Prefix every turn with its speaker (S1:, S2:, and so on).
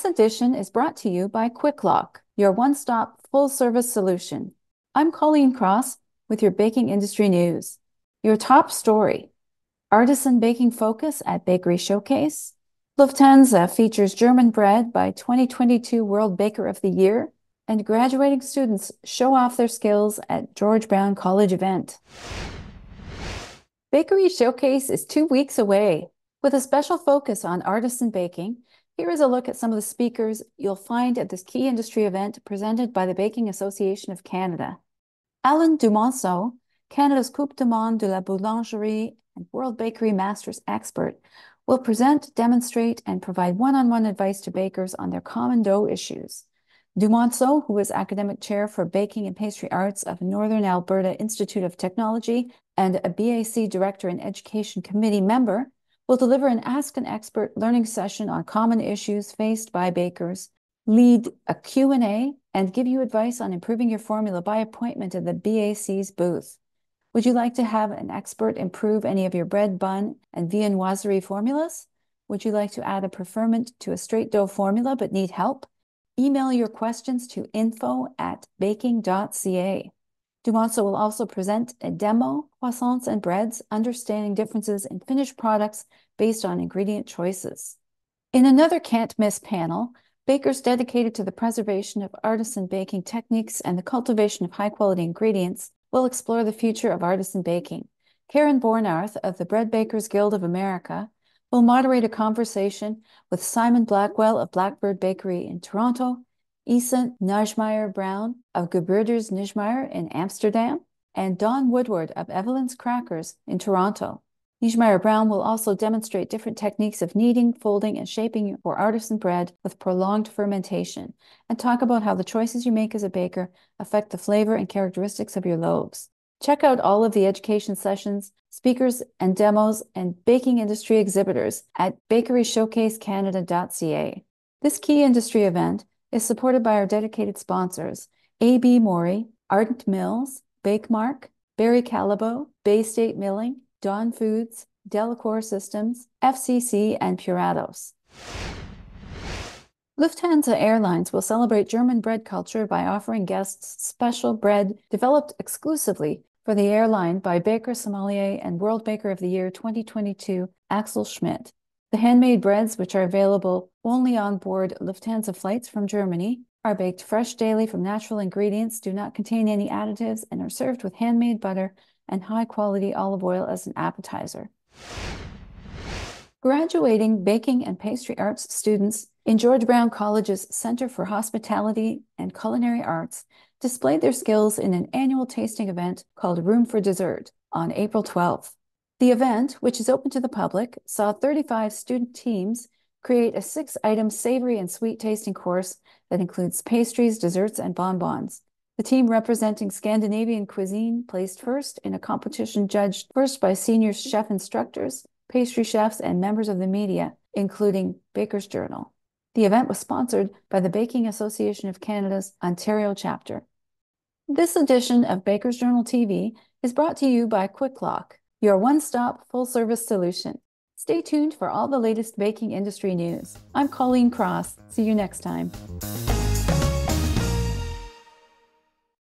S1: This edition is brought to you by QuickLock, your one-stop full-service solution. I'm Colleen Cross with your baking industry news. Your top story: artisan baking focus at Bakery Showcase. Lufthansa features German bread by 2022 World Baker of the Year, and graduating students show off their skills at George Brown College event. Bakery Showcase is 2 weeks away. With a special focus on artisan baking, here is a look at some of the speakers you'll find at this key industry event presented by the Baking Association of Canada. Alain Dumonceau, Canada's Coupe du Monde de la Boulangerie and World Bakery Masters expert, will present, demonstrate, and provide one-on-one advice to bakers on their common dough issues. Dumonceau, who is academic chair for baking and pastry arts of Northern Alberta Institute of Technology and a BAC director and education committee member, will deliver an Ask an Expert learning session on common issues faced by bakers, lead a Q&A, and give you advice on improving your formula by appointment at the BAC's booth. Would you like to have an expert improve any of your bread, bun, and viennoiserie formulas? Would you like to add a preferment to a straight dough formula but need help? Email your questions to info@baking.ca. Dumonceau will also present a demo, croissants and breads, understanding differences in finished products based on ingredient choices. In another can't-miss panel, bakers dedicated to the preservation of artisan baking techniques and the cultivation of high-quality ingredients will explore the future of artisan baking. Karen Bornarth of the Bread Bakers Guild of America will moderate a conversation with Simon Blackwell of Blackbird Bakery in Toronto, Isa Nijmeijer-Brown of Gebroeders Nijmeijer in Amsterdam, and Dawn Woodward of Evelyn's Crackers in Toronto. Nijmeijer-Brown will also demonstrate different techniques of kneading, folding, and shaping for artisan bread with prolonged fermentation, and talk about how the choices you make as a baker affect the flavor and characteristics of your loaves. Check out all of the education sessions, speakers, and demos and baking industry exhibitors at bakeryshowcasecanada.ca. This key industry event is supported by our dedicated sponsors: A.B. Morey, Ardent Mills, Bakemark, Barry Callebaut, Bay State Milling, Dawn Foods, Delacour Systems, FCC, and Puratos. Lufthansa Airlines will celebrate German bread culture by offering guests special bread developed exclusively for the airline by Baker Sommelier and World Baker of the Year 2022 Axel Schmidt. The handmade breads, which are available only on board Lufthansa flights from Germany, are baked fresh daily from natural ingredients, do not contain any additives, and are served with handmade butter and high-quality olive oil as an appetizer. Graduating baking and pastry arts students in George Brown College's Center for Hospitality and Culinary Arts displayed their skills in an annual tasting event called Room for Dessert on April 12th. The event, which is open to the public, saw 35 student teams create a 6-item savory and sweet tasting course that includes pastries, desserts, and bonbons. The team representing Scandinavian cuisine placed first in a competition judged first by senior chef instructors, pastry chefs, and members of the media, including Baker's Journal. The event was sponsored by the Baking Association of Canada's Ontario chapter. This edition of Baker's Journal TV is brought to you by QuickLock, your one-stop full-service solution. Stay tuned for all the latest baking industry news. I'm Colleen Cross. See you next time.